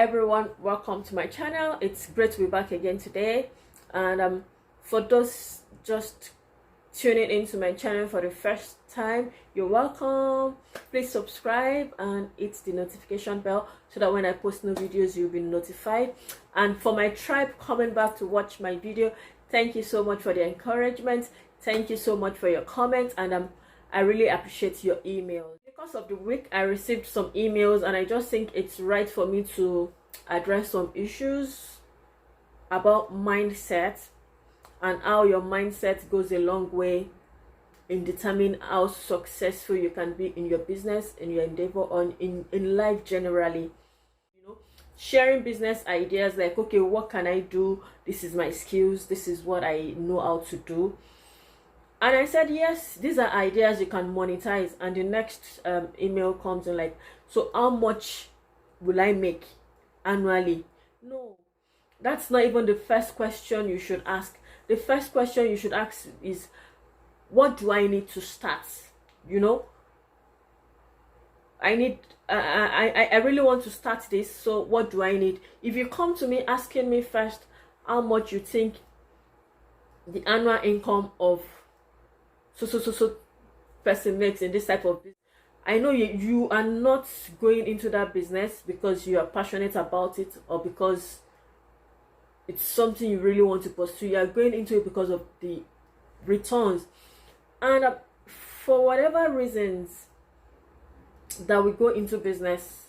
everyone, welcome to my channel. It's great to be back again today. And for those just tuning into my channel for the first time, you're welcome. Please subscribe and hit the notification bell so that when I post new videos you'll be notified. And for my tribe coming back to watch my video, thank you so much for the encouragement. Thank you so much for your comments, and I really appreciate your emails. Because of the week, I received some emails, and I just think it's right for me to address some issues about mindset and how your mindset goes a long way in determining how successful you can be in your business, in your endeavor, or in life generally. You know, sharing business ideas like, okay, what can I do? This is my skills. This is what I know how to do. And I said, yes, these are ideas you can monetize. And the next email comes in like, so how much will I make annually? No, that's not even the first question you should ask. The first question you should ask is, what do I need to start? You know, I really want to start this. So what do I need? If you come to me asking me first how much you think the annual income of so person makes in this type of business, I know you are not going into that business because you are passionate about it or because it's something you really want to pursue. You are going into it because of the returns. And for whatever reasons that we go into business,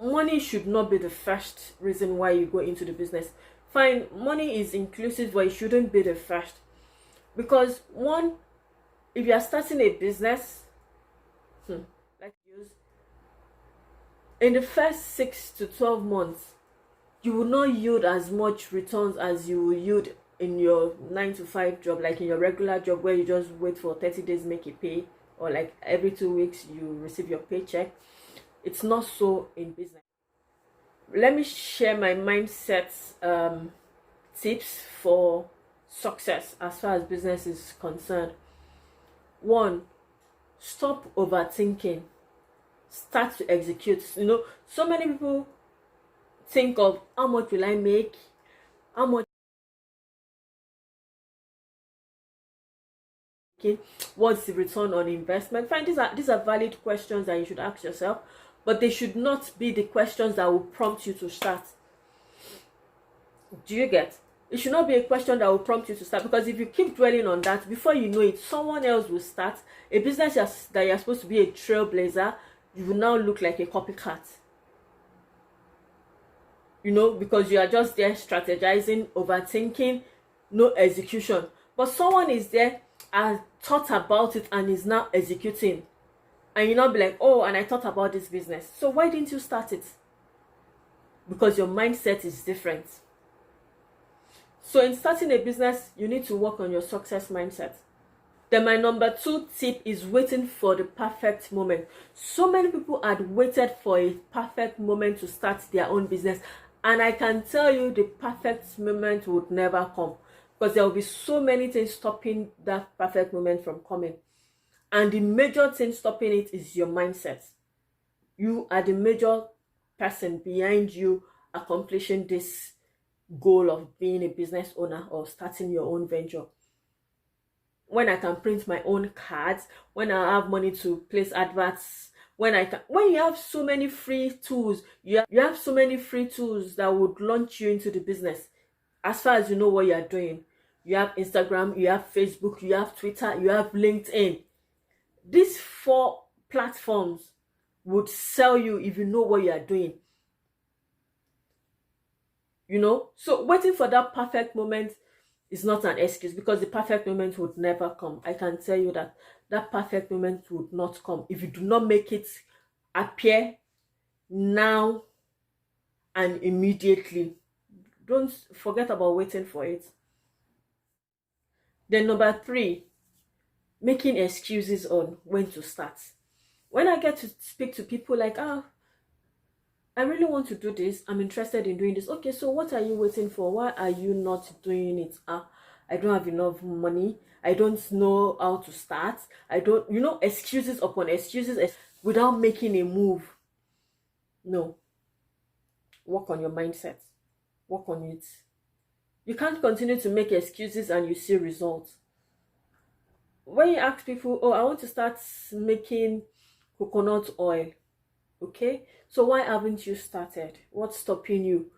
money should not be the first reason why you go into the business. Fine, money is inclusive, but it shouldn't be the first. Because one, if you are starting a business, like in the first 6 to 12 months, you will not yield as much returns as you will yield in your 9 to 5 job, like in your regular job where you just wait for 30 days, make a pay, or like every 2 weeks you receive your paycheck. It's not so in business. Let me share my mindset tips for success as far as business is concerned. One, stop overthinking. Start to execute. You know, so many people think of how much will I make, how much, what's the return on investment. Fine, these are valid questions that you should ask yourself, but they should not be the questions that will prompt you to start. Do you get? It should not be a question that will prompt you to start, because if you keep dwelling on that, before you know it, someone else will start a business that you're supposed to be a trailblazer. You will now look like a copycat. You know, because you are just there strategizing, overthinking, no execution. But someone is there and thought about it and is now executing. And you not be like, oh, and I thought about this business. So why didn't you start it? Because your mindset is different. So in starting a business, you need to work on your success mindset. Then my number 2 tip is waiting for the perfect moment. So many people had waited for a perfect moment to start their own business. And I can tell you the perfect moment would never come, because there will be so many things stopping that perfect moment from coming. And the major thing stopping it is your mindset. You are the major person behind you accomplishing this goal of being a business owner or starting your own venture. When I can print my own cards, when I have money to place adverts, when you have so many free tools, you have so many free tools that would launch you into the business. As far as you know what you are doing, you have Instagram, you have Facebook, you have Twitter, you have LinkedIn. These 4 platforms would sell you if you know what you are doing. You know, so waiting for that perfect moment is not an excuse, because the perfect moment would never come. I can tell you that perfect moment would not come if you do not make it appear now and immediately. Don't forget about waiting for it. Then number 3, making excuses on when to start. When I get to speak to people like, I really want to do this, I'm interested in doing this. Okay, so what are you waiting for? Why are you not doing it? I don't have enough money. I don't know how to start. I don't, excuses upon excuses without making a move. No, Work on your mindset. Work on it. You can't continue to make excuses and you see results. When you ask people, oh, I want to start making coconut oil, okay, so why haven't you started? What's stopping you?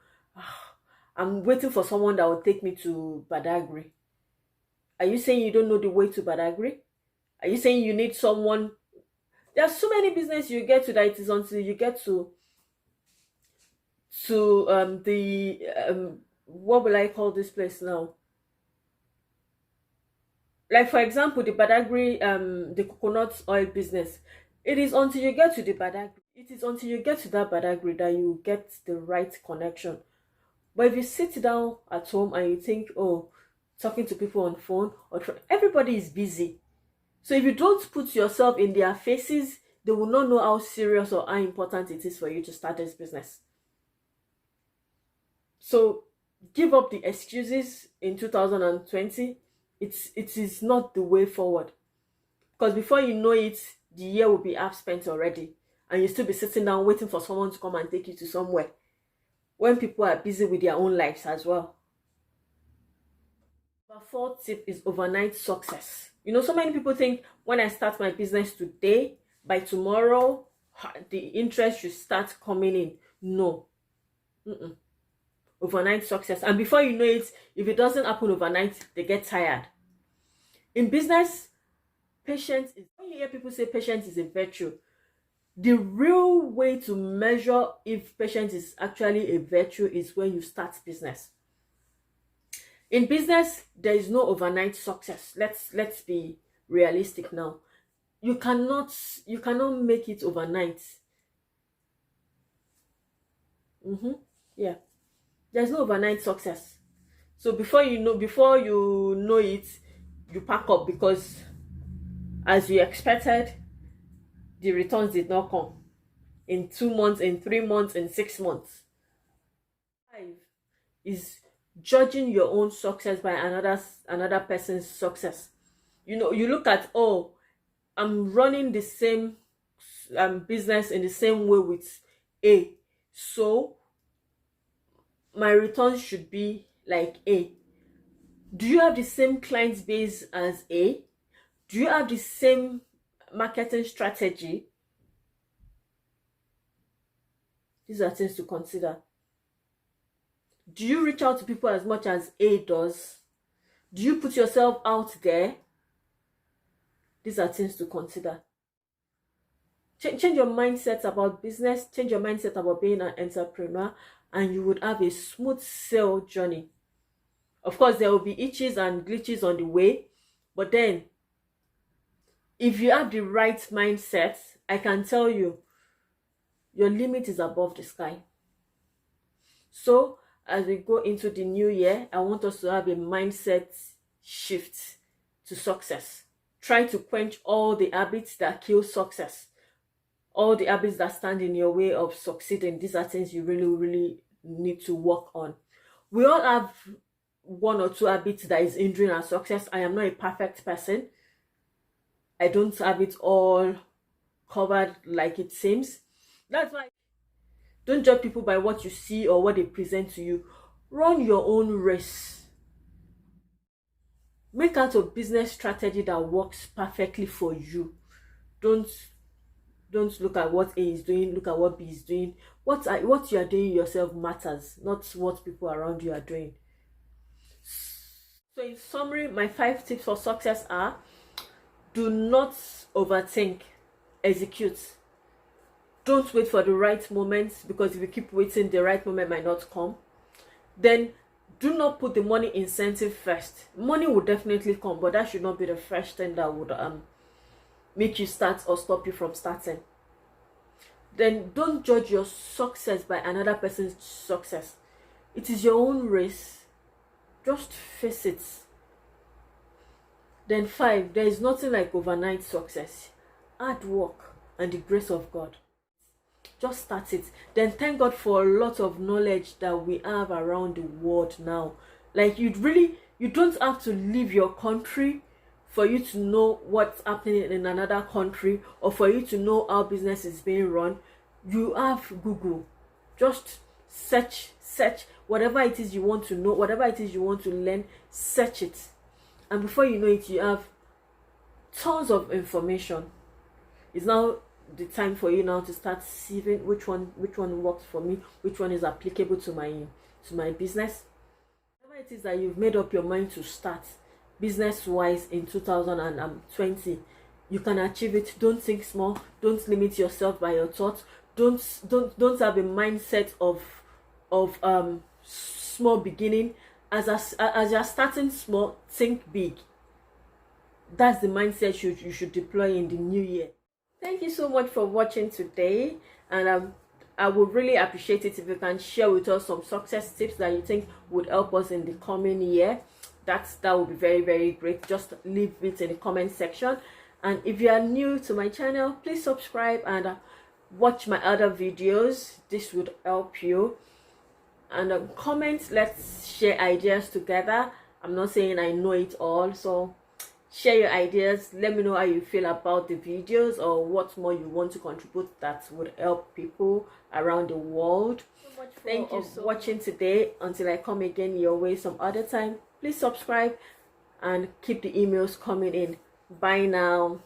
I'm waiting for someone that will take me to Badagry. Are you saying you don't know the way to Badagry? Are you saying you need someone? There are so many business you get to that it is until you get to the what will I call this place now? Like, for example, the Badagry, the coconut oil business. It is until you get to the Badagry, it is until you get to that Badagry that you get the right connection. But if you sit down at home and you think, oh, talking to people on phone, everybody is busy. So if you don't put yourself in their faces, they will not know how serious or how important it is for you to start this business. So give up the excuses in 2020. It is not the way forward. Because before you know it, the year will be half spent already. And you'll still be sitting down waiting for someone to come and take you to somewhere, when people are busy with their own lives as well. The fourth tip is overnight success. You know, so many people think when I start my business today, by tomorrow, the interest should start coming in. No. Overnight success. And before you know it, if it doesn't happen overnight, they get tired. In business, patience is, when you hear people say patience is a virtue, the real way to measure if patience is actually a virtue is when you start business. In business, there is no overnight success. Let's be realistic now. You cannot make it overnight. Yeah. There's no overnight success. So before you know it, you pack up, because as you expected, the returns did not come in 2 months, in 3 months, in 6 months. 5 is judging your own success by another person's success. You know, you look at, oh, I'm running the same business in the same way with A, so my returns should be like A. Do you have the same client base as A? Do you have the same marketing strategy? These are things to consider. Do you reach out to people as much as A does? Do you put yourself out there? These are things to consider. Change your mindset about business, change your mindset about being an entrepreneur, and you would have a smooth sail journey. Of course, there will be itches and glitches on the way, but then if you have the right mindset, I can tell you, your limit is above the sky. So as we go into the new year, I want us to have a mindset shift to success. Try to quench all the habits that kill success, all the habits that stand in your way of succeeding. These are things you really, really need to work on. We all have 1 or 2 habits that is hindering our success. I am not a perfect person. I don't have it all covered like it seems. That's why don't judge people by what you see or what they present to you. Run your own race. Make out a business strategy that works perfectly for you. Don't look at what A is doing, look at what B is doing. What you are doing yourself matters, not what people around you are doing. So in summary, my 5 tips for success are: do not overthink, execute. Don't wait for the right moment, because if you keep waiting, the right moment might not come. Then do not put the money incentive first. Money will definitely come, but that should not be the first thing that would make you start or stop you from starting. Then don't judge your success by another person's success. It is your own race. Just face it. Then 5, there is nothing like overnight success. Hard work and the grace of God. Just start it. Then thank God for a lot of knowledge that we have around the world now. Like, you don't have to leave your country for you to know what's happening in another country, or for you to know how business is being run. You have Google. Just search, whatever it is you want to know, whatever it is you want to learn, search it, and before you know it, you have tons of information. It's now the time for you now to start sieving which one works for me, which one is applicable to my business. Whatever it is that you've made up your mind to start business wise in 2020, you can achieve it. Don't think small. Don't limit yourself by your thoughts. Don't have a mindset of small beginning. As you're starting small, think big. That's the mindset you should deploy in the new year. Thank you so much for watching today, and I would really appreciate it if you can share with us some success tips that you think would help us in the coming year. That would be very, very great. Just leave it in the comment section. And if you are new to my channel, please subscribe and watch my other videos. This would help you. And comment, let's share ideas together. I'm not saying I know it all, so share your ideas. Let me know how you feel about the videos, or what more you want to contribute that would help people around the world. Thank you for watching today. Until I come again your way some other time, please subscribe and keep the emails coming in. Bye now.